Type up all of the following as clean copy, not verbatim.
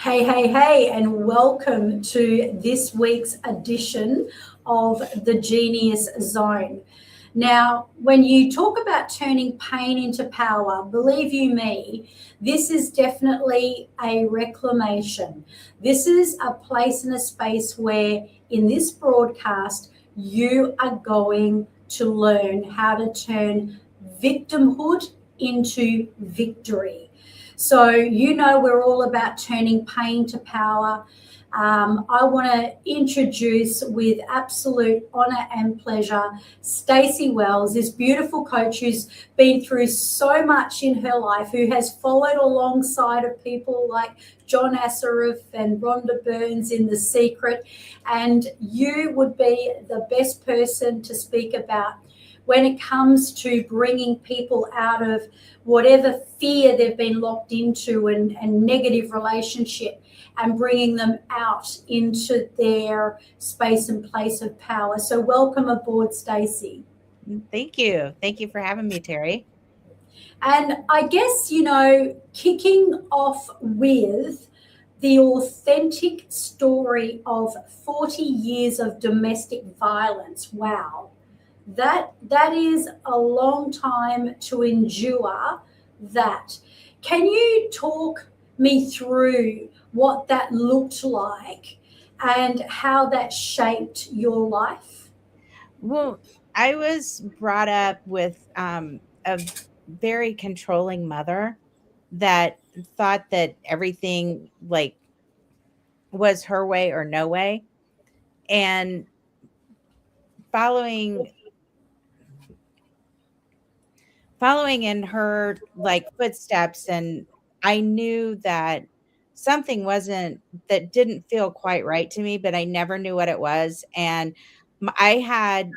Hey, hey, hey, and welcome to this week's edition of the Genius Zone. Now, when you talk about turning pain into power, believe you me, this is definitely a reclamation. This is a place and a space where, in this broadcast, you are going to learn how to turn victimhood into victory. So, we're all about turning pain to power. I want to introduce, with absolute honor and pleasure, Staci Wells, this beautiful coach who's been through so much in her life, who has followed alongside of people like John Assaraf and Rhonda Burns in The Secret. And you would be the best person to speak about when it comes to bringing people out of whatever fear they've been locked into and negative relationship, and bringing them out into their space and place of power. So welcome aboard, Staci. Thank you. Thank you for having me, Terry. And I guess, kicking off with the authentic story of 40 years of domestic violence. Wow. That is a long time to endure that. Can you talk me through what that looked like and how that shaped your life? Well, I was brought up with a very controlling mother that thought that everything was her way or no way, and following following in her footsteps. And I knew that something wasn't that didn't feel quite right to me, but I never knew what it was. And I had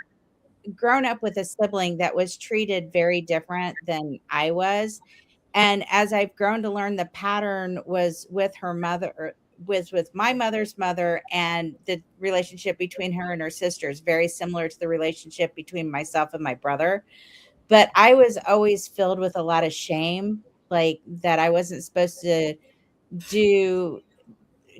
grown up with a sibling that was treated very different than I was. And as I've grown to learn, the pattern was with her mother, was with my mother's mother, and the relationship between her and her sisters, very similar to the relationship between myself and my brother. But I was always filled with a lot of shame, like that I wasn't supposed to do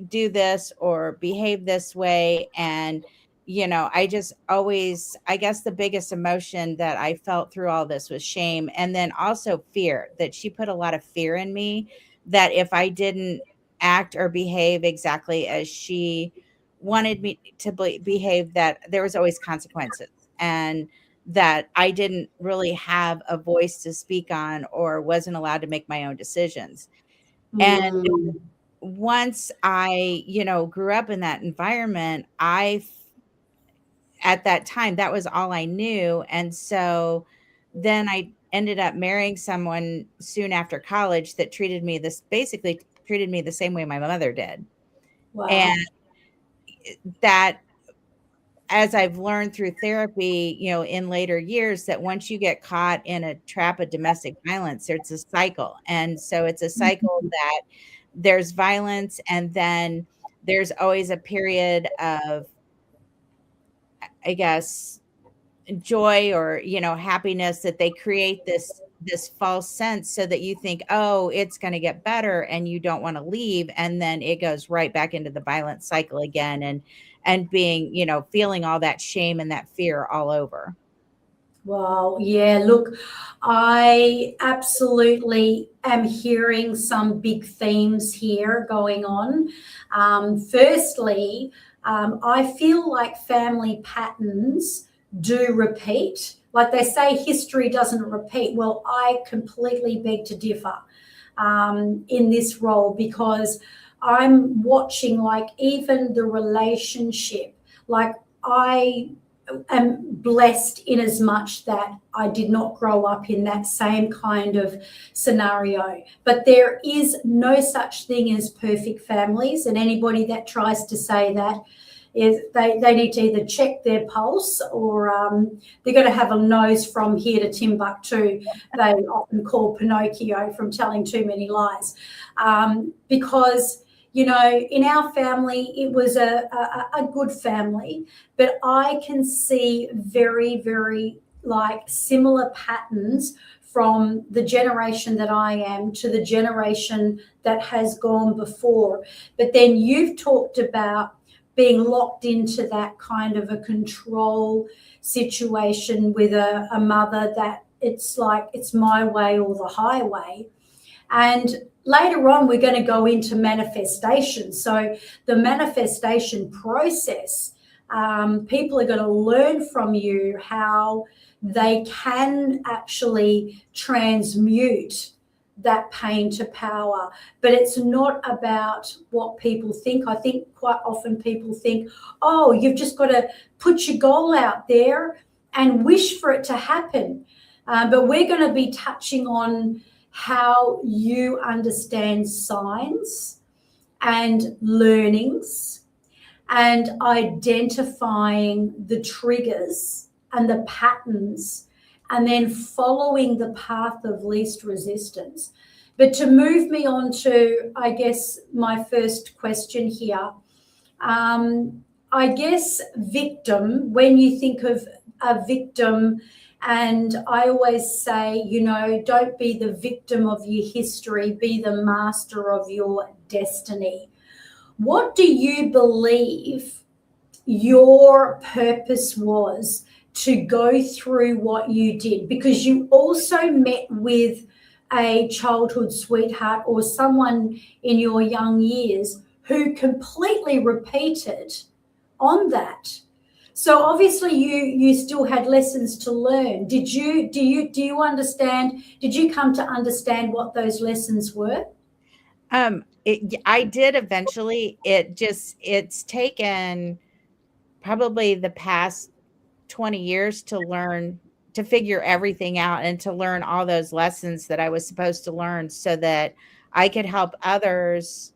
do this or behave this way. And I just always, I guess the biggest emotion that I felt through all this was shame, and then also fear, that she put a lot of fear in me, that if I didn't act or behave exactly as she wanted me to behave, that there was always consequences, and that I didn't really have a voice to speak on or wasn't allowed to make my own decisions. And Mm. once I, grew up in that environment, at that time, that was all I knew. And so then I ended up marrying someone soon after college that basically treated me the same way my mother did. Wow. And that, as I've learned through therapy, in later years, that once you get caught in a trap of domestic violence, it's a cycle. And so it's a cycle that there's violence, and then there's always a period of, I guess, joy or, happiness, that they create this false sense so that you think, oh, it's going to get better, and you don't want to leave. And then it goes right back into the violent cycle again, and being, feeling all that shame and that fear all over. Wow. Yeah. Look, I absolutely am hearing some big themes here going on. Firstly, I feel like family patterns do repeat. Like they say, history doesn't repeat. Well, I completely beg to differ in this role, because I'm watching, like, even the relationship. Like, I am blessed in as much that I did not grow up in that same kind of scenario. But there is no such thing as perfect families, and anybody that tries to say that is they need to either check their pulse, or they're going to have a nose from here to Timbuktu. They often call Pinocchio from telling too many lies, because in our family, it was a good family, but I can see very, very like similar patterns from the generation that I am to the generation that has gone before. But then you've talked about being locked into that kind of a control situation with a mother that it's like it's my way or the highway. And later on, we're going to go into manifestation. So the manifestation process, people are going to learn from you how they can actually transmute that pain to power. But it's not about what people think. I think quite often people think, oh, you've just got to put your goal out there and wish for it to happen. But we're going to be touching on how you understand signs and learnings and identifying the triggers and the patterns and then following the path of least resistance. But to move me on to, I guess, my first question here, I guess victim, when you think of a victim, and I always say, you know, don't be the victim of your history, be the master of your destiny. What do you believe your purpose was to go through what you did? Because you also met with a childhood sweetheart or someone in your young years who completely repeated on that. So obviously you still had lessons to learn. Do you understand? Did you come to understand what those lessons were? I did eventually. It's taken probably the past 20 years to learn, to figure everything out and to learn all those lessons that I was supposed to learn so that I could help others,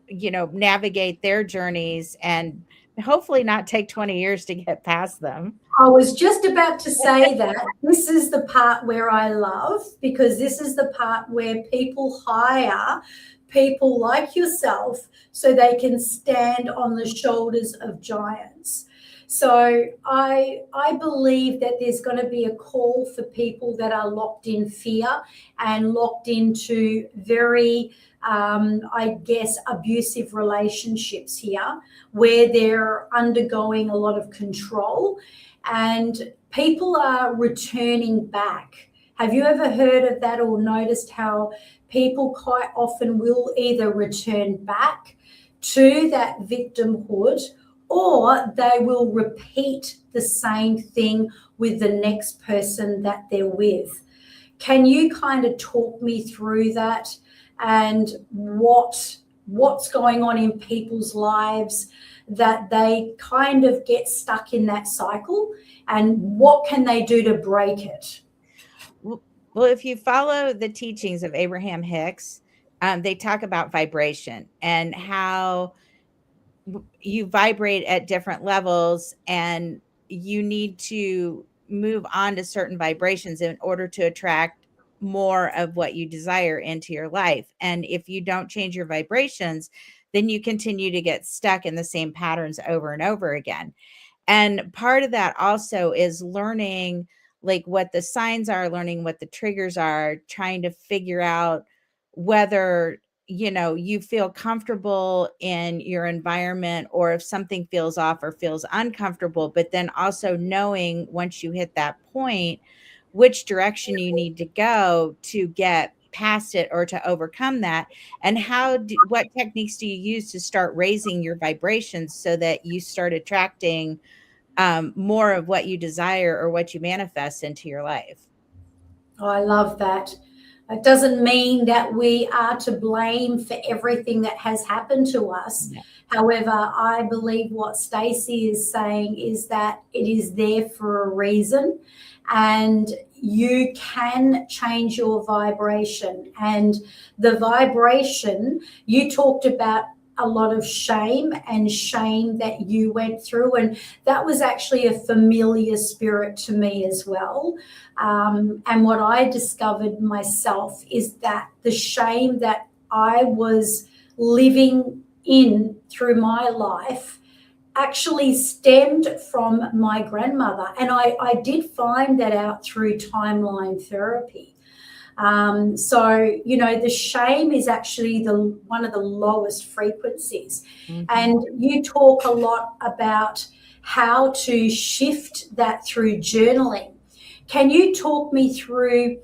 you know, navigate their journeys and hopefully not take 20 years to get past them. I was just about to say that. This is the part where I love, because this is the part where people hire people like yourself so they can stand on the shoulders of giants. So I believe that there's going to be a call for people that are locked in fear and locked into very, I guess, abusive relationships here, where they're undergoing a lot of control and people are returning back. Have you ever heard of that or noticed how people quite often will either return back to that victimhood or they will repeat the same thing with the next person that they're with? Can you kind of talk me through that and what's going on in people's lives that they kind of get stuck in that cycle, and what can they do to break it? Well, if you follow the teachings of Abraham Hicks, they talk about vibration and how you vibrate at different levels and you need to move on to certain vibrations in order to attract more of what you desire into your life. And if you don't change your vibrations, then you continue to get stuck in the same patterns over and over again. And part of that also is learning like what the signs are, learning what the triggers are, trying to figure out whether, you know, you feel comfortable in your environment or if something feels off or feels uncomfortable, but then also knowing once you hit that point, which direction you need to go to get past it or to overcome that. And what techniques do you use to start raising your vibrations so that you start attracting more of what you desire or what you manifest into your life? Oh, I love that. It doesn't mean that we are to blame for everything that has happened to us. Yeah. However, I believe what Staci is saying is that it is there for a reason, and you can change your vibration. And the vibration, you talked about a lot of shame that you went through, and that was actually a familiar spirit to me as well. And what I discovered myself is that the shame that I was living in through my life actually stemmed from my grandmother. And I did find that out through timeline therapy. So, the shame is actually one of the lowest frequencies. Mm-hmm. And you talk a lot about how to shift that through journaling. Can you talk me through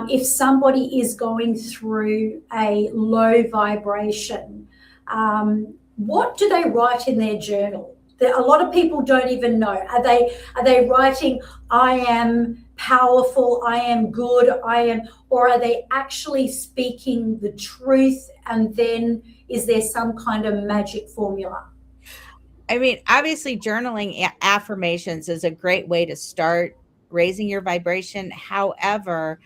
if somebody is going through a low vibration, what do they write in their journal? A lot of people don't even know. Are they writing, I am powerful, I am good, or are they actually speaking the truth? And then is there some kind of magic formula? I mean, obviously journaling affirmations is a great way to start raising your vibration. However,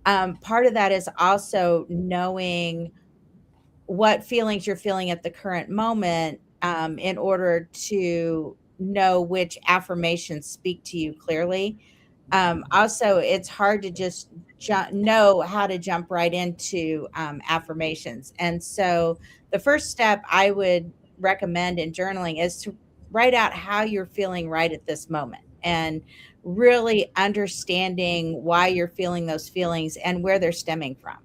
part of that is also knowing what feelings you're feeling at the current moment, in order to know which affirmations speak to you clearly. Also, it's hard to just know how to jump right into affirmations. And so, the first step I would recommend in journaling is to write out how you're feeling right at this moment and really understanding why you're feeling those feelings and where they're stemming from,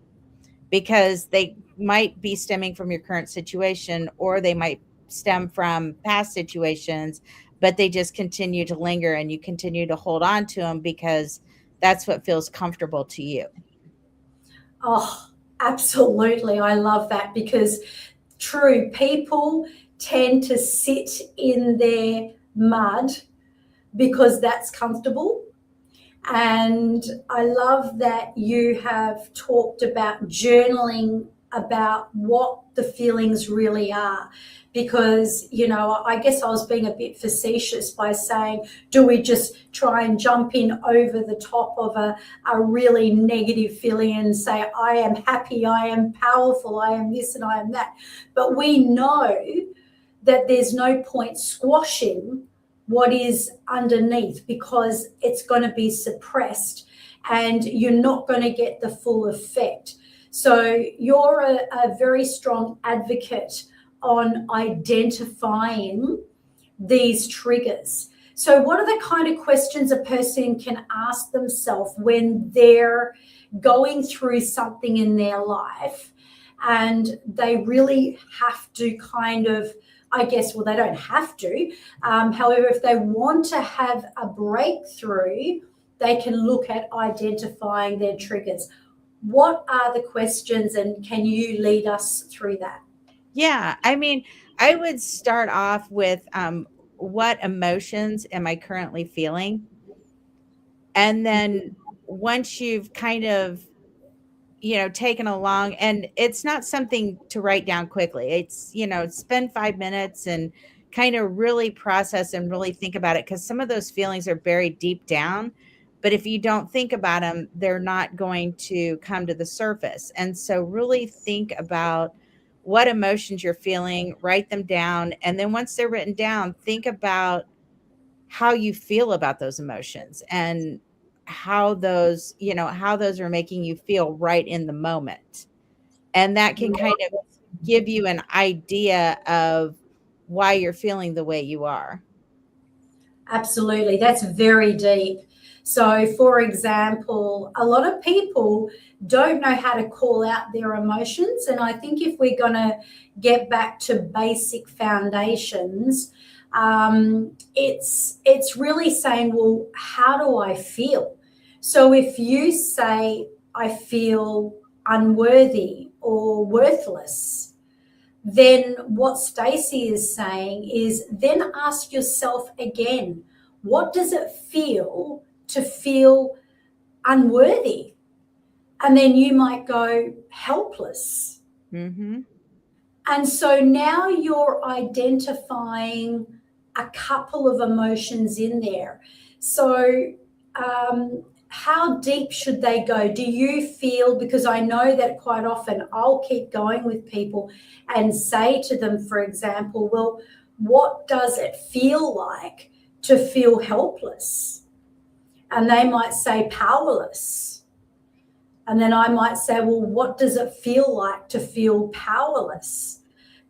because they might be stemming from your current situation or they might stem from past situations, but they just continue to linger and you continue to hold on to them because that's what feels comfortable to you. Oh, absolutely. I love that, because true, people tend to sit in their mud because that's comfortable. And I love that you have talked about journaling about what the feelings really are. Because, I guess I was being a bit facetious by saying, do we just try and jump in over the top of a really negative feeling and say, I am happy, I am powerful, I am this and I am that. But we know that there's no point squashing what is underneath, because it's going to be suppressed and you're not going to get the full effect. So you're a very strong advocate on identifying these triggers. So what are the kind of questions a person can ask themselves when they're going through something in their life and they really have to kind of, I guess, well, they don't have to. However, if they want to have a breakthrough, they can look at identifying their triggers. What are the questions, and can you lead us through that? Yeah, I mean, I would start off with what emotions am I currently feeling? And then once you've kind of taken along, and it's not something to write down quickly. It's, spend 5 minutes and kind of really process and really think about it, because some of those feelings are buried deep down. But if you don't think about them, they're not going to come to the surface. And so really think about what emotions you're feeling, write them down. And then once they're written down, think about how you feel about those emotions and how those are making you feel right in the moment. And that can kind of give you an idea of why you're feeling the way you are. Absolutely. That's very deep. So, for example, a lot of people don't know how to call out their emotions. And I think if we're going to get back to basic foundations, it's really saying, well, how do I feel? So if you say, I feel unworthy or worthless, then what Staci is saying is then ask yourself again, what does it feel to feel unworthy? And then you might go helpless. Mm-hmm. And so now you're identifying a couple of emotions in there. So how deep should they go? Do you feel, because I know that quite often I'll keep going with people and say to them, for example, well, what does it feel like to feel helpless? And they might say powerless. And then I might say, well, what does it feel like to feel powerless?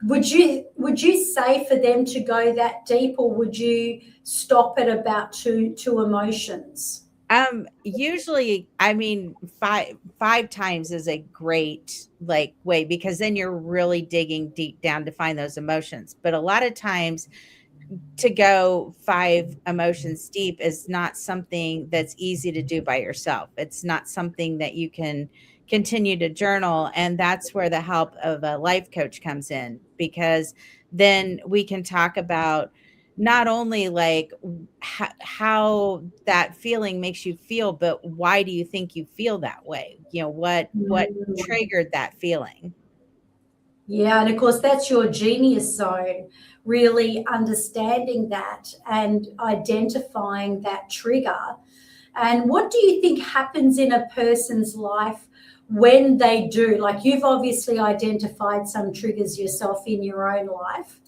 Would you say for them to go that deep, or would you stop at about two emotions? Usually, I mean, five times is a great like way because then you're really digging deep down to find those emotions. But a lot of times to go 5 emotions deep is not something that's easy to do by yourself. It's not something that you can continue to journal, and that's where the help of a life coach comes in, because then we can talk about not only like how that feeling makes you feel, but why do you think you feel that way? You know, what triggered that feeling? Yeah, and of course, that's your genius zone, really understanding that and identifying that trigger. And what do you think happens in a person's life when they do? Like, you've obviously identified some triggers yourself in your own life.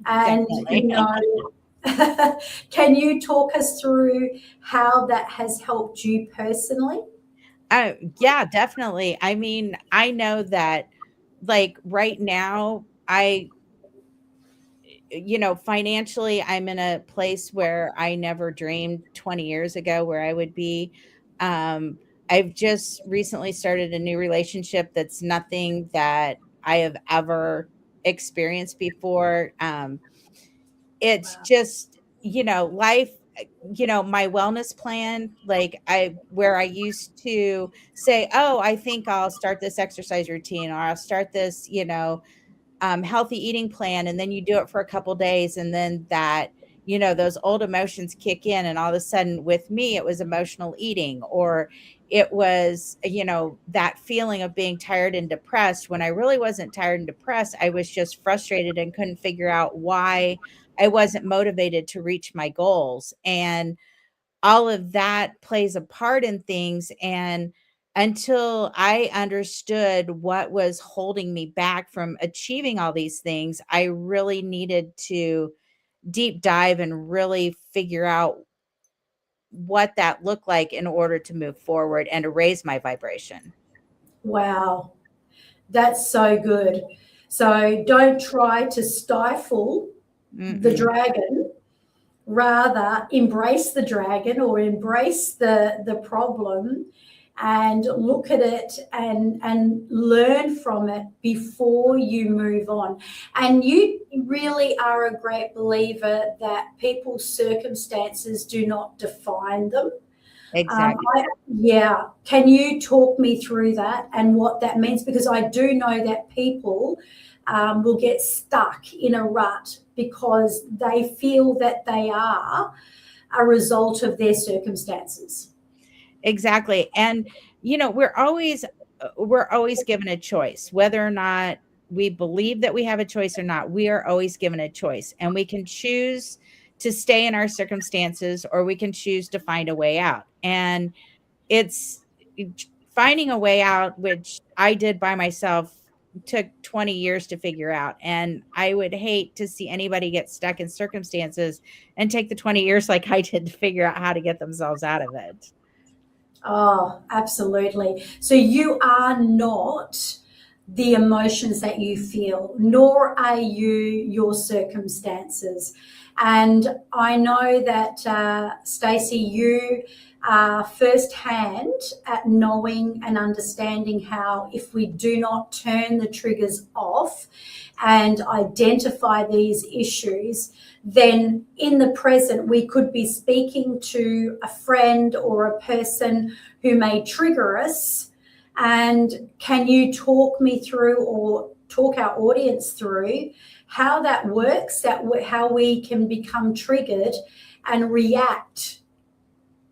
And, Definitely. can you talk us through how that has helped you personally? Yeah, definitely. I mean, I know that like right now, financially, I'm in a place where I never dreamed 20 years ago where I would be. Um, I've just recently started a new relationship that's nothing that I have ever experienced before. It's Wow. just, life, my wellness plan, like where I used to say, oh, I think I'll start this exercise routine, or I'll start this, healthy eating plan, and then you do it for a couple days, and then those old emotions kick in, and all of a sudden with me it was emotional eating, or it was that feeling of being tired and depressed, when I really wasn't tired and depressed. I was just frustrated and couldn't figure out why I wasn't motivated to reach my goals, and all of that plays a part in things. And until I understood what was holding me back from achieving all these things, I really needed to deep dive and really figure out what that looked like in order to move forward and to raise my vibration. Wow. That's so good. So don't try to stifle the Mm-mm. dragon, rather embrace the dragon, or embrace the problem, and look at it and learn from it before you move on. And you really are a great believer that people's circumstances do not define them. Exactly. Yeah, can you talk me through that and what that means? Because I do know that people will get stuck in a rut because they feel that they are a result of their circumstances. Exactly. And we're always given a choice, whether or not we believe that we have a choice or not. We are always given a choice, and we can choose to stay in our circumstances, or we can choose to find a way out. And it's finding a way out, which I did by myself, took 20 years to figure out. And I would hate to see anybody get stuck in circumstances and take the 20 years like I did to figure out how to get themselves out of it. Oh, absolutely. So you are not the emotions that you feel, nor are you your circumstances. And I know that, Stacey, you are firsthand at knowing and understanding how, if we do not turn the triggers off and identify these issues, then in the present we could be speaking to a friend or a person who may trigger us. And can you talk me through, or talk our audience through, how that works, how we can become triggered and react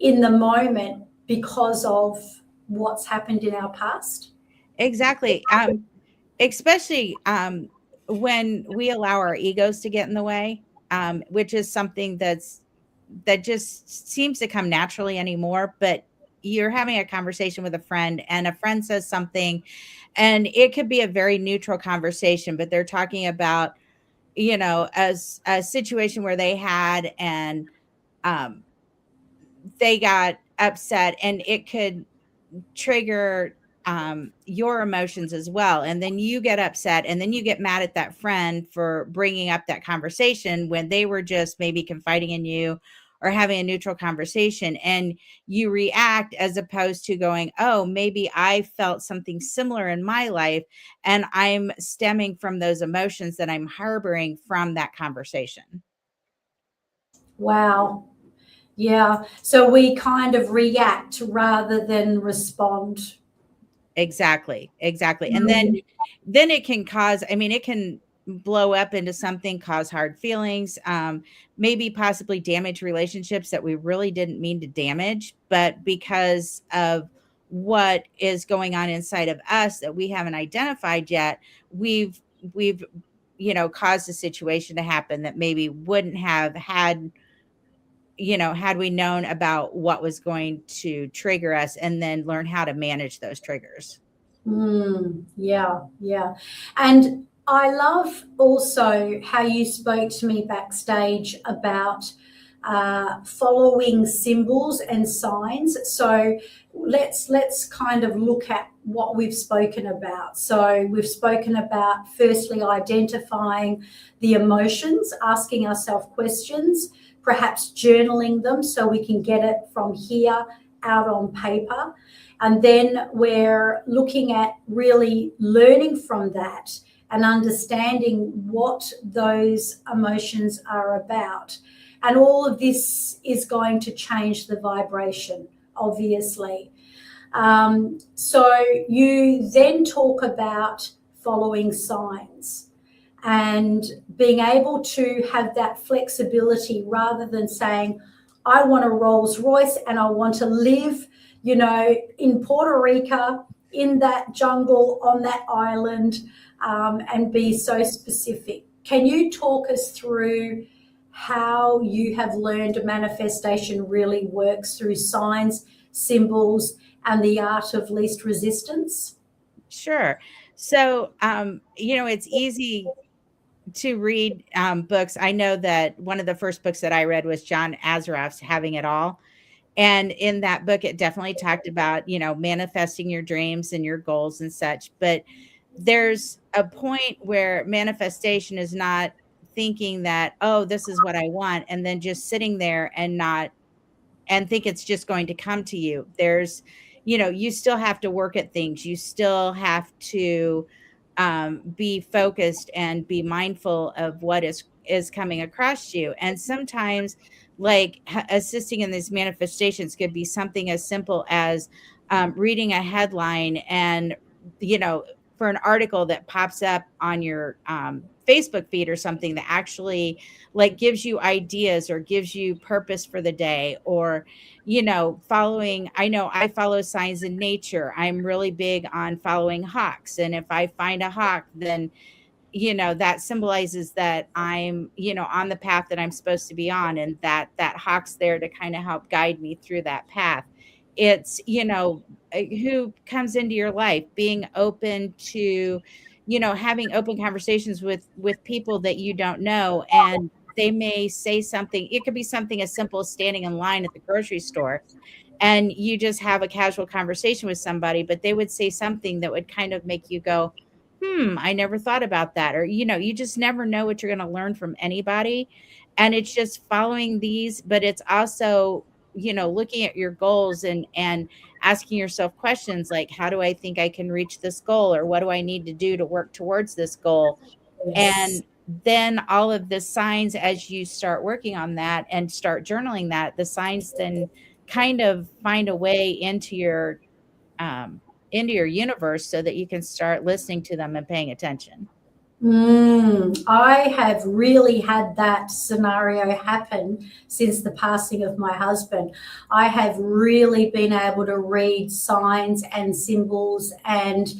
in the moment because of what's happened in our past? Exactly. Especially when we allow our egos to get in the way, which is something that just seems to come naturally anymore. But you're having a conversation with a friend, and a friend says something, and it could be a very neutral conversation, but they're talking about, as a situation where they had, and they got upset, and it could trigger. your emotions as well. And then you get upset and then you get mad at that friend for bringing up that conversation when they were just maybe confiding in you or having a neutral conversation, and you react as opposed to going, oh, maybe I felt something similar in my life and I'm stemming from those emotions that I'm harboring from that conversation. Wow. Yeah. So we kind of react rather than respond. Exactly. And Mm. then it can cause, I mean, it can blow up into something, cause hard feelings, maybe possibly damage relationships that we really didn't mean to damage, but because of what is going on inside of us that we haven't identified yet, we've caused a situation to happen that maybe wouldn't have had, had we known about what was going to trigger us and then learn how to manage those triggers. Yeah, yeah. And I love also how you spoke to me backstage about following symbols and signs. So let's kind of look at what we've spoken about. So we've spoken about firstly identifying the emotions, asking ourselves questions, perhaps journaling them so we can get it from here out on paper. And then we're looking at really learning from that and understanding what those emotions are about. And all of this is going to change the vibration, obviously. So you then talk about following signs and being able to have that flexibility rather than saying, I want a Rolls Royce and I want to live, in Puerto Rico, in that jungle, on that island, and be so specific. Can you talk us through how you have learned manifestation really works through signs, symbols, and the art of least resistance? Sure. So, it's easy to read books. I know that one of the first books that I read was John Assaraf's Having It All. And in that book, it definitely talked about, manifesting your dreams and your goals and such. But there's a point where manifestation is not thinking that, oh, this is what I want, and then just sitting there and not and think it's just going to come to you. You still have to work at things. You still have to be focused and be mindful of what is coming across you. And sometimes, like assisting in these manifestations could be something as simple as reading a headline and you know for an article that pops up on your Facebook feed or something that actually like gives you ideas or gives you purpose for the day, or following, I know I follow signs in nature. I'm really big on following hawks, and if I find a hawk, then that symbolizes that I'm on the path that I'm supposed to be on, and that hawk's there to kind of help guide me through that path. It's who comes into your life, being open to having open conversations with people that you don't know, and they may say something. It could be something as simple as standing in line at the grocery store and you just have a casual conversation with somebody, but they would say something that would kind of make you go, I never thought about that. Or, you just never know what you're going to learn from anybody. And it's just following these, but it's also, looking at your goals and asking yourself questions like, how do I think I can reach this goal? Or what do I need to do to work towards this goal? Yes. And then all of the signs, as you start working on that and start journaling that, the signs then kind of find a way um, into your universe so that you can start listening to them and paying attention. I have really had that scenario happen since the passing of my husband. I have really been able to read signs and symbols and,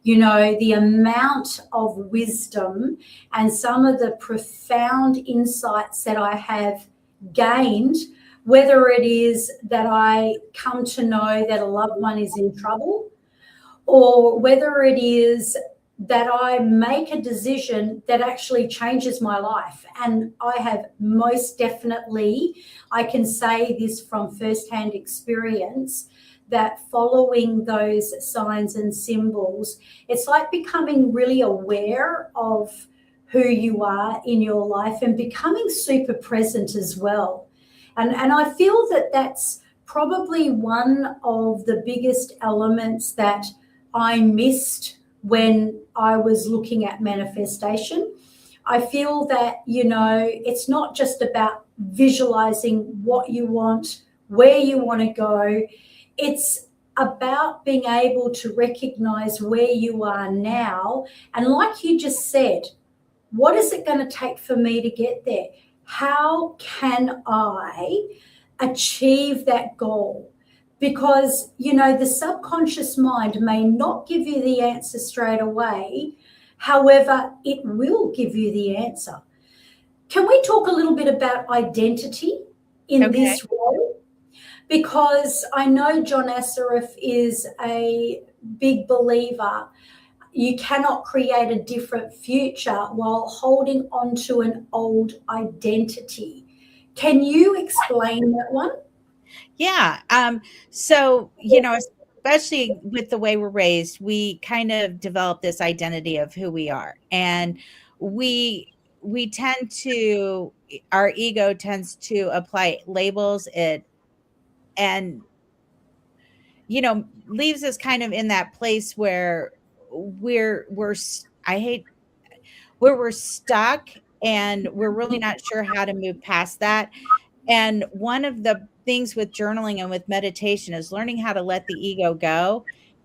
the amount of wisdom and some of the profound insights that I have gained, whether it is that I come to know that a loved one is in trouble, or whether it is that I make a decision that actually changes my life. And I have most definitely, I can say this from firsthand experience, that following those signs and symbols, it's like becoming really aware of who you are in your life and becoming super present as well. And I feel that that's probably one of the biggest elements that I missed when I was looking at manifestation. I feel that, it's not just about visualizing what you want, where you want to go. It's about being able to recognize where you are now. And like you just said, what is it going to take for me to get there? How can I achieve that goal? Because, the subconscious mind may not give you the answer straight away. However, it will give you the answer. Can we talk a little bit about identity in this role? Because I know John Assaraf is a big believer. You cannot create a different future while holding on to an old identity. Can you explain that one? Yeah. So, especially with the way we're raised, we kind of develop this identity of who we are. And we tend to our ego tends to apply labels and leaves us kind of in that place where I hate where we're stuck and we're really not sure how to move past that. And one of the things with journaling and with meditation is learning how to let the ego go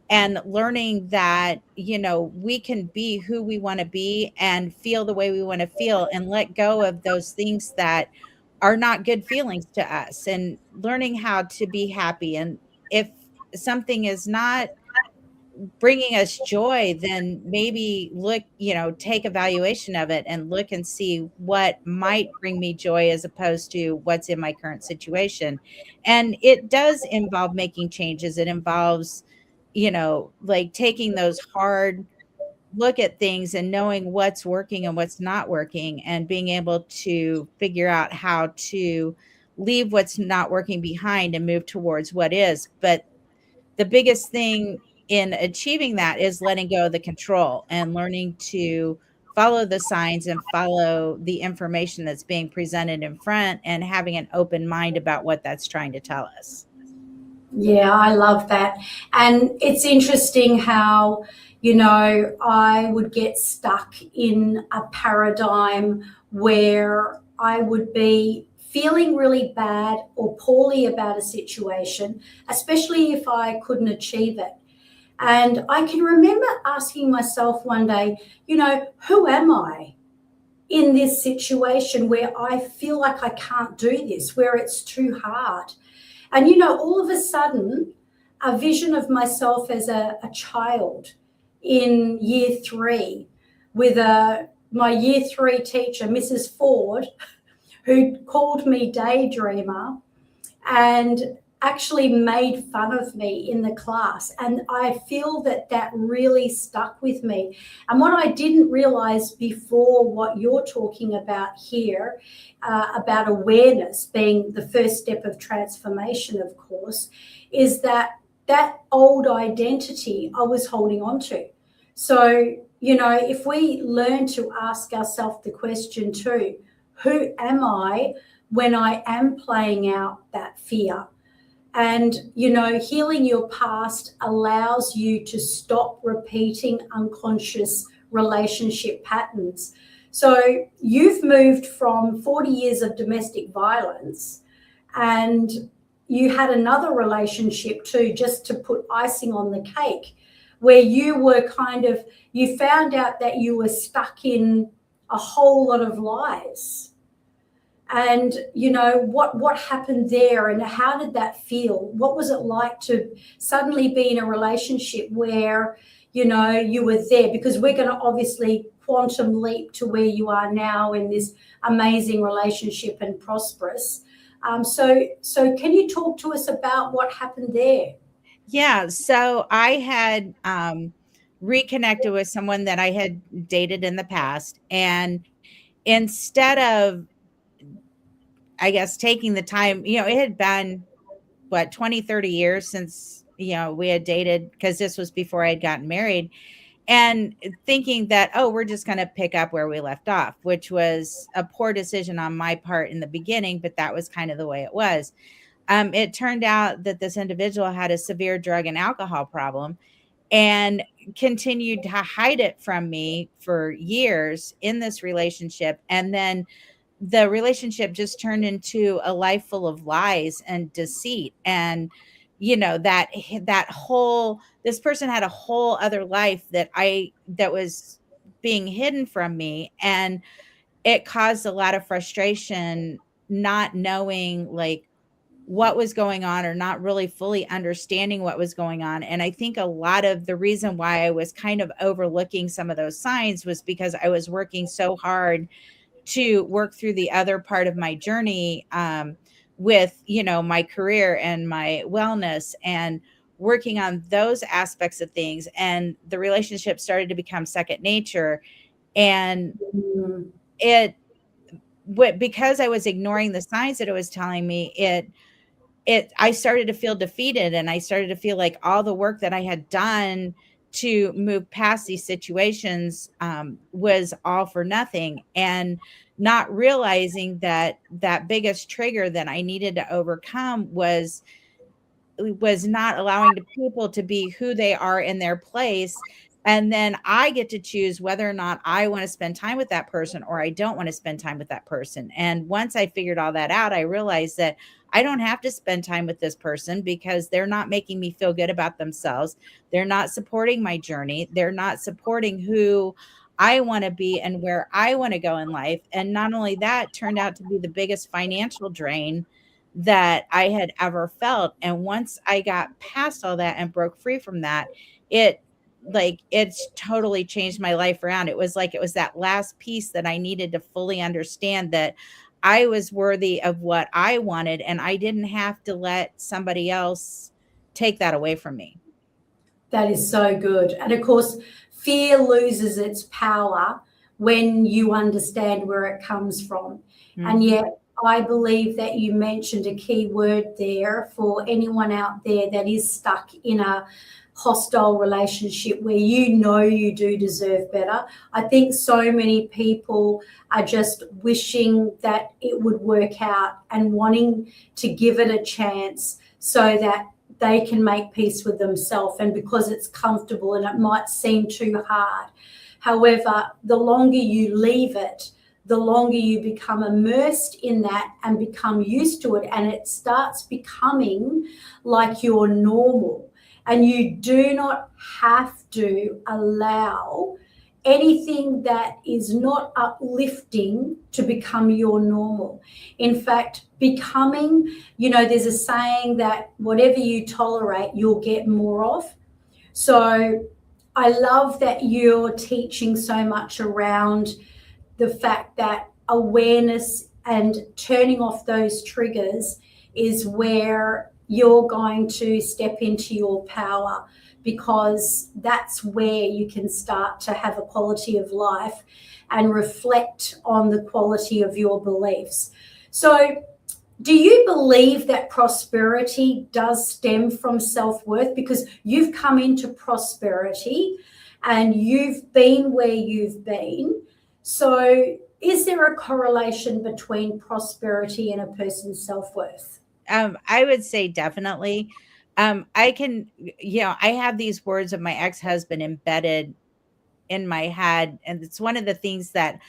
and learning that, we can be who we want to be and feel the way we want to feel and let go of those things that are not good feelings to us and learning how to be happy. And if something is not bringing us joy, then maybe take evaluation of it and look and see what might bring me joy as opposed to what's in my current situation. And it does involve making changes. It involves, like taking those hard look at things and knowing what's working and what's not working and being able to figure out how to leave what's not working behind and move towards what is. But the biggest thing in achieving that is letting go of the control and learning to follow the signs and follow the information that's being presented in front and having an open mind about what that's trying to tell us. Yeah, I love that. And it's interesting how, I would get stuck in a paradigm where I would be feeling really bad or poorly about a situation, especially if I couldn't achieve it. And I can remember asking myself one day, who am I in this situation where I feel like I can't do this, where it's too hard? And, all of a sudden, a vision of myself as a child in year 3 with my year 3 teacher, Mrs. Ford, who called me daydreamer and actually made fun of me in the class. And I feel that that really stuck with me. And what I didn't realize before, what you're talking about here, about awareness being the first step of transformation, of course, is that old identity I was holding on to. So, if we learn to ask ourselves the question too, who am I when I am playing out that fear? And, healing your past allows you to stop repeating unconscious relationship patterns. So you've moved from 40 years of domestic violence, and you had another relationship too, just to put icing on the cake, where you were you found out that you were stuck in a whole lot of lies. And, what happened there and how did that feel? What was it like to suddenly be in a relationship where, you were there? Because we're going to obviously quantum leap to where you are now in this amazing relationship and prosperous. So can you talk to us about what happened there? Yeah. So I had reconnected with someone that I had dated in the past. And instead of, I guess, taking the time, it had been 20, 30 years since we had dated, because this was before I had gotten married, and thinking that, oh, we're just going to pick up where we left off, which was a poor decision on my part in the beginning, but that was kind of the way it was. It turned out that this individual had a severe drug and alcohol problem and continued to hide it from me for years in this relationship. And then the relationship just turned into a life full of lies and deceit. And, that whole, this person had a whole other life that was being hidden from me. And it caused a lot of frustration, not knowing like what was going on, or not really fully understanding what was going on. And I think a lot of the reason why I was kind of overlooking some of those signs was because I was working so hard to work through the other part of my journey, with, my career and my wellness, and working on those aspects of things. And the relationship started to become second nature. And Mm. it, because I was ignoring the signs that it was telling me, I started to feel defeated, and I started to feel like all the work that I had done to move past these situations, was all for nothing, and not realizing that that biggest trigger that I needed to overcome was not allowing the people to be who they are in their place. And then I get to choose whether or not I want to spend time with that person, or I don't want to spend time with that person. And once I figured all that out, I realized that I don't have to spend time with this person because they're not making me feel good about themselves. They're not supporting my journey. They're not supporting who I want to be and where I want to go in life. And not only that, turned out to be the biggest financial drain that I had ever felt. And once I got past all that and broke free from that, it it's totally changed my life around. It was like it was that last piece that I needed to fully understand that I was worthy of what I wanted, and I didn't have to let somebody else take that away from me. That is so good. And of course, fear loses its power when you understand where it comes from. And Mhm. yet, I believe that you mentioned a key word there for anyone out there that is stuck in a hostile relationship where you do deserve better. I think so many people are just wishing that it would work out and wanting to give it a chance so that they can make peace with themselves, and because it's comfortable and it might seem too hard. However, the longer you leave it, the longer you become immersed in that and become used to it, and it starts becoming like your normal. And you do not have to allow anything that is not uplifting to become your normal. In fact, becoming, there's a saying that whatever you tolerate, you'll get more of. So I love that you're teaching so much around the fact that awareness and turning off those triggers is where you're going to step into your power, because that's where you can start to have a quality of life and reflect on the quality of your beliefs. So, do you believe that prosperity does stem from self-worth? Because you've come into prosperity and you've been where you've been. So, is there a correlation between prosperity and a person's self-worth? I would say definitely. I can, I have these words of my ex-husband embedded in my head, and it's one of the things that,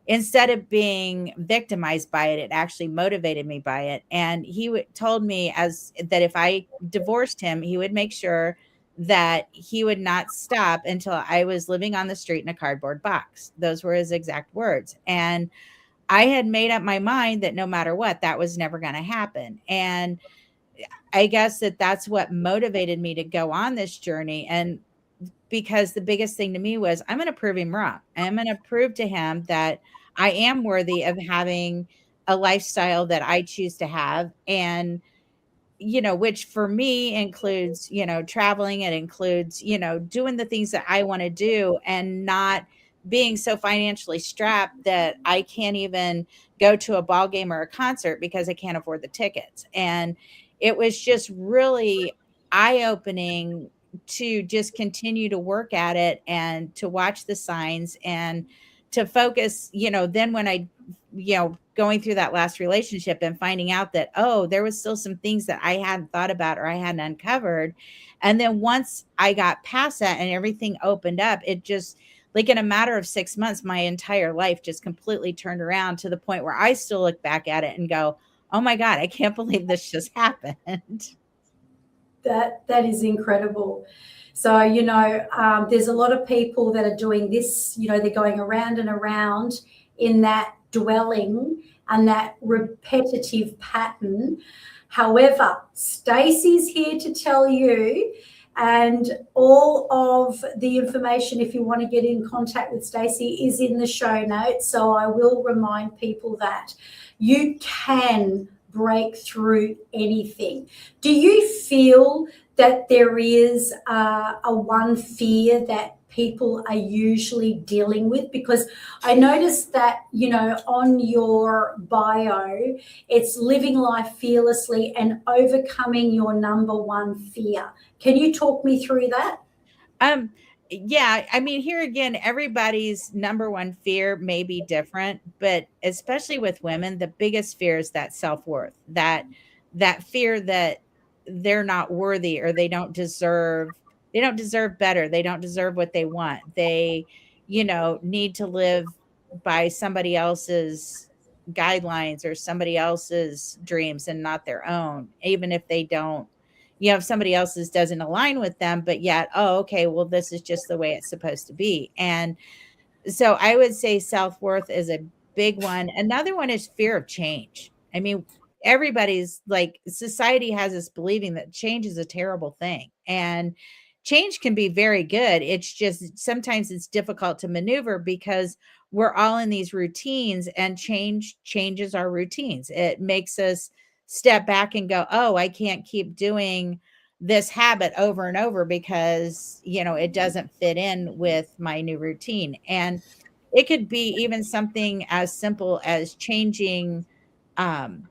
instead of being victimized by it, it actually motivated me by it. And he told me as that if I divorced him, he would make sure that he would not stop until I was living on the street in a cardboard box. Those were his exact words. And I had made up my mind that no matter what, that was never going to happen. And I guess that's what motivated me to go on this journey. And because the biggest thing to me was, I'm going to prove him wrong. I'm going to prove to him that I am worthy of having a lifestyle that I choose to have. And, which for me includes, traveling. It includes, doing the things that I want to do, and not being so financially strapped that I can't even go to a ball game or a concert because I can't afford the tickets. And it was just really eye-opening to just continue to work at it and to watch the signs and to focus, then when I, going through that last relationship and finding out that, oh, there was still some things that I hadn't thought about or I hadn't uncovered. And then once I got past that and everything opened up, it just, like, in a matter of 6 months, my entire life just completely turned around to the point where I still look back at it and go, oh my God, I can't believe this just happened. That is incredible. So, there's a lot of people that are doing this, they're going around and around in that dwelling and that repetitive pattern. However, Staci's here to tell you, and all of the information, if you want to get in contact with Staci, is in the show notes. So I will remind people that you can break through anything. Do you feel that there is a one fear that people are usually dealing with? Because I noticed that, on your bio, it's living life fearlessly and overcoming your number one fear. Can you talk me through that? Yeah, I mean, here again, everybody's number one fear may be different, but especially with women, the biggest fear is that self-worth, that fear that they're not worthy or they don't deserve better. They don't deserve what they want. They, need to live by somebody else's guidelines or somebody else's dreams and not their own, even if they don't, if somebody else's doesn't align with them, but yet, oh, okay, well, this is just the way it's supposed to be. And so I would say self-worth is a big one. Another one is fear of change. I mean, everybody's like, society has us believing that change is a terrible thing. And change can be very good. It's just sometimes it's difficult to maneuver because we're all in these routines, and change changes our routines. It makes us step back and go, oh, I can't keep doing this habit over and over because, it doesn't fit in with my new routine. And it could be even something as simple as changing, um,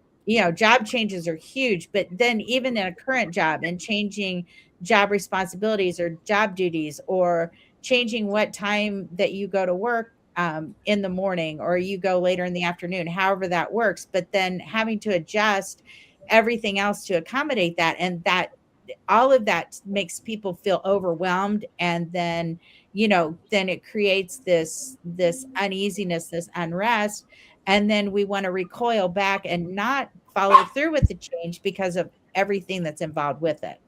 job changes are huge, but then even in a current job and changing job responsibilities or job duties, or changing what time that you go to work in the morning or you go later in the afternoon, however that works, but then having to adjust everything else to accommodate that. And that all of that makes people feel overwhelmed. And then, then it creates this uneasiness, this unrest. And then we want to recoil back and not follow through with the change because of everything that's involved with it.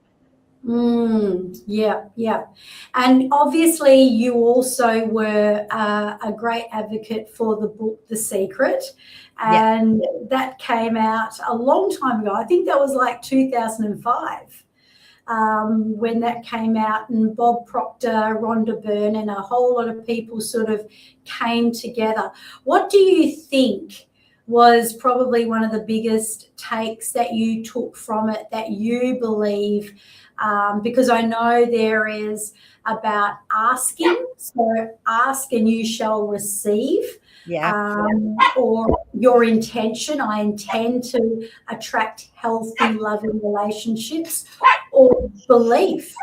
Yeah, yeah. And obviously you also were a great advocate for the book, The Secret. And that came out a long time ago. I think that was like 2005 when that came out, and Bob Proctor, Rhonda Byrne, and a whole lot of people sort of came together. What do you think was probably one of the biggest takes that you took from it that you believe? Because I know there is about asking, so ask and you shall receive. Or your intention, I intend to attract healthy, loving relationships, or belief.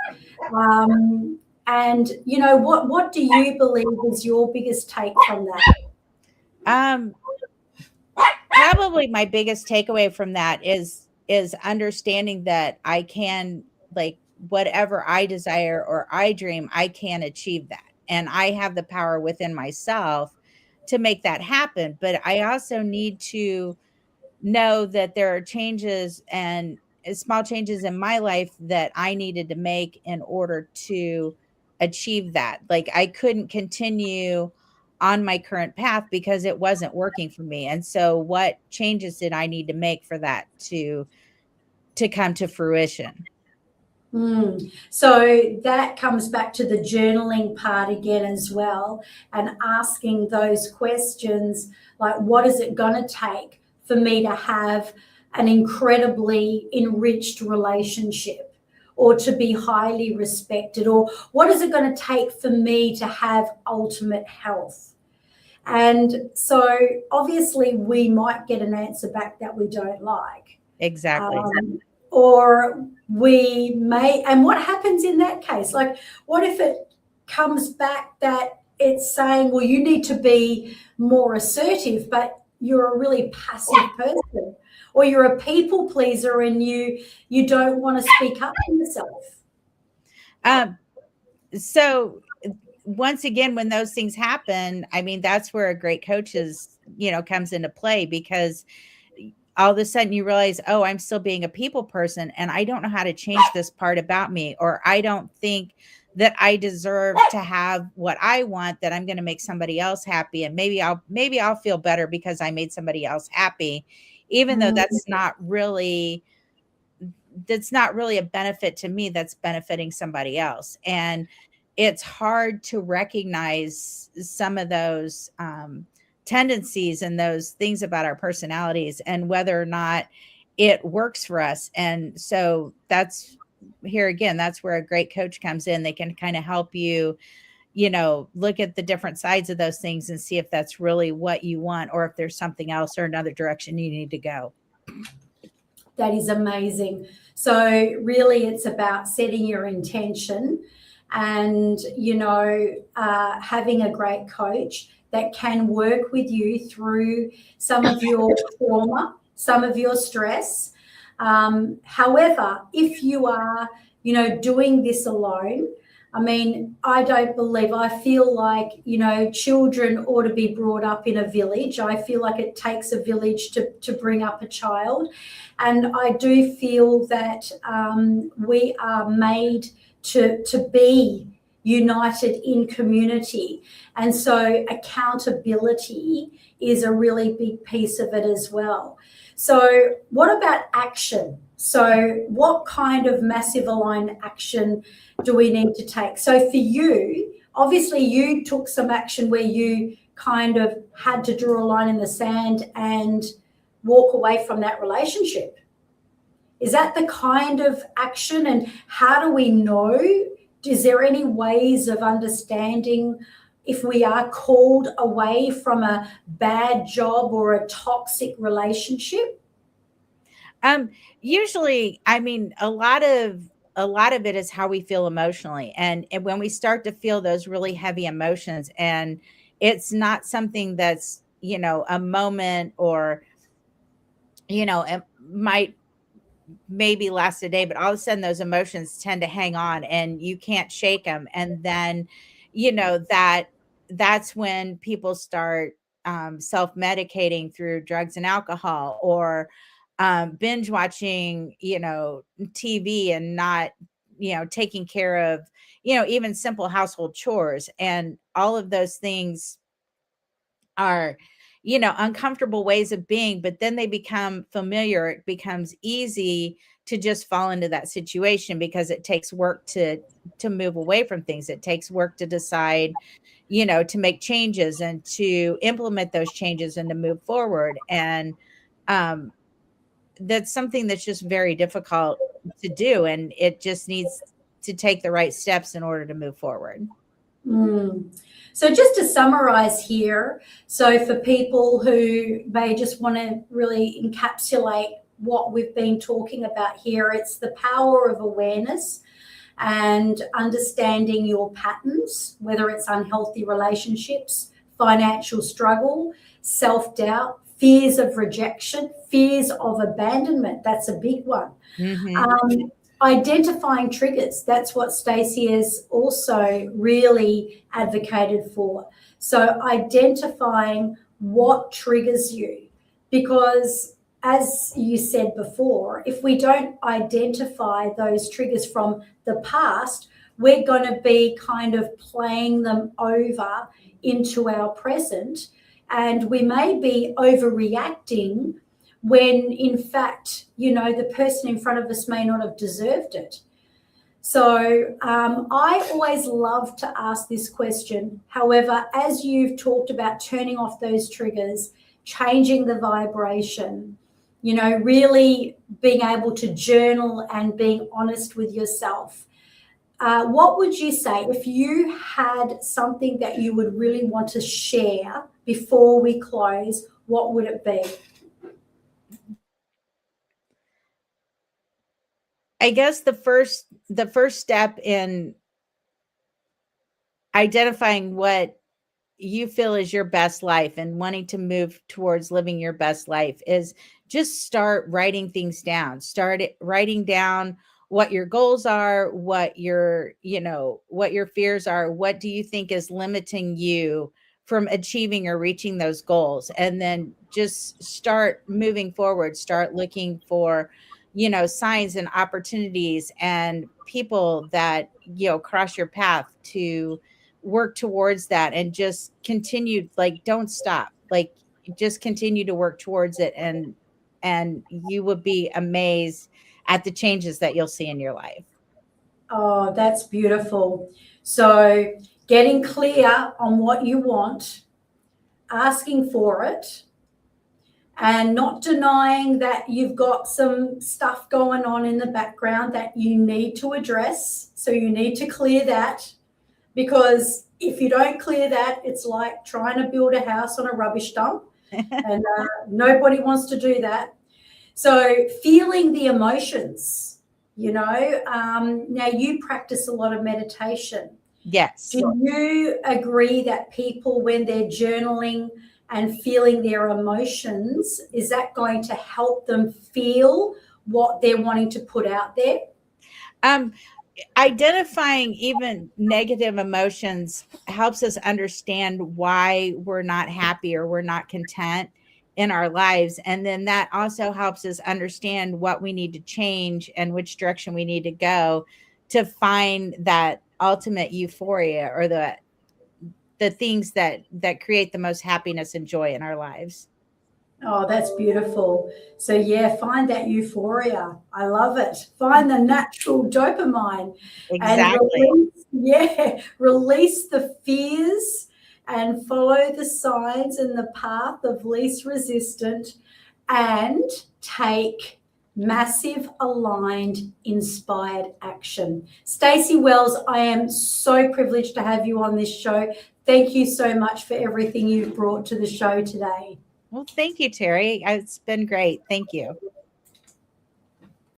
And what do you believe is your biggest take from that? Probably my biggest takeaway from that is understanding that I can, like, whatever I desire or I dream, I can achieve that. And I have the power within myself to make that happen. But I also need to know that there are changes and small changes in my life that I needed to make in order to achieve that. Like, I couldn't continue on my current path because it wasn't working for me. And so what changes did I need to make for that to come to fruition? So that comes back to the journaling part again as well, and asking those questions like, what is it going to take for me to have an incredibly enriched relationship, or to be highly respected, or what is it going to take for me to have ultimate health? And so obviously we might get an answer back that we don't like. Exactly. or we may, and what happens in that case? Like, what if it comes back that it's saying, well, you need to be more assertive, but you're a really passive person, or you're a people pleaser and you don't want to speak up for yourself? So once again, when those things happen, I mean, that's where a great coach is, comes into play, because all of a sudden you realize, oh, I'm still being a people person and I don't know how to change this part about me, or I don't think that I deserve to have what I want, that I'm going to make somebody else happy. And maybe I'll feel better because I made somebody else happy, even though that's not really a benefit to me. That's benefiting somebody else. And it's hard to recognize some of those tendencies and those things about our personalities and whether or not it works for us. And so that's where a great coach comes in. They can kind of help you, look at the different sides of those things and see if that's really what you want, or if there's something else or another direction you need to go. That is amazing. So really it's about setting your intention and, having a great coach that can work with you through some of your trauma, some of your stress. However, if you are, doing this alone, I mean, I feel like, children ought to be brought up in a village. I feel like it takes a village to bring up a child. And I do feel that we are made to be united in community. And so accountability is a really big piece of it as well. So what about action? So what kind of massive aligned action do we need to take? So for you, obviously you took some action where you kind of had to draw a line in the sand and walk away from that relationship. Is that the kind of action? And how do we know? Is there any ways of understanding if we are called away from a bad job or a toxic relationship? Usually, I mean, a lot of it is how we feel emotionally. And when we start to feel those really heavy emotions, and it's not something that's, a moment, or, it might maybe last a day, but all of a sudden those emotions tend to hang on and you can't shake them. And then, that's when people start self-medicating through drugs and alcohol, or binge watching, TV, and not, taking care of, even simple household chores. And all of those things are, uncomfortable ways of being, but then they become familiar. It becomes easy to just fall into that situation, because it takes work to move away from things. It takes work to decide, to make changes and to implement those changes and to move forward. And that's something that's just very difficult to do. And it just needs to take the right steps in order to move forward. So just to summarize here, so for people who may just want to really encapsulate what we've been talking about here, it's the power of awareness and understanding your patterns, whether it's unhealthy relationships, financial struggle, self-doubt, fears of rejection, fears of abandonment. That's a big one. Identifying triggers. That's what Staci has also really advocated for. So identifying what triggers you, because as you said before, if we don't identify those triggers from the past, we're going to be kind of playing them over into our present, and we may be overreacting when in fact, the person in front of us may not have deserved it. So I always love to ask this question. However, as you've talked about turning off those triggers, changing the vibration, really being able to journal and being honest with yourself, what would you say if you had something that you would really want to share before we close? What would it be? I guess the first step in identifying what you feel is your best life and wanting to move towards living your best life is just start writing things down. Writing down what your goals are, what your, what your fears are. What do you think is limiting you from achieving or reaching those goals? And then just start moving forward, start looking for, signs and opportunities and people that, cross your path to work towards that, and just continue, like, don't stop, like, just continue to work towards it, and you will be amazed at the changes that you'll see in your life. Oh, that's beautiful. So getting clear on what you want, asking for it, and not denying that you've got some stuff going on in the background that you need to address. So you need to clear that, because if you don't clear that, it's like trying to build a house on a rubbish dump, and nobody wants to do that. So feeling the emotions, now you practice a lot of meditation. Yes. Do you agree that people, when they're journaling and feeling their emotions, is that going to help them feel what they're wanting to put out there? Identifying even negative emotions helps us understand why we're not happy or we're not content in our lives. And then that also helps us understand what we need to change and which direction we need to go to find that ultimate euphoria, or the things that create the most happiness and joy in our lives. Oh, that's beautiful. So yeah, find that euphoria. I love it. Find the natural dopamine. Exactly. And release the fears and follow the signs and the path of least resistance, and take massive, aligned, inspired action. Staci Wells, I am so privileged to have you on this show. Thank you so much for everything you've brought to the show today. Well, thank you, Terry. It's been great. Thank you.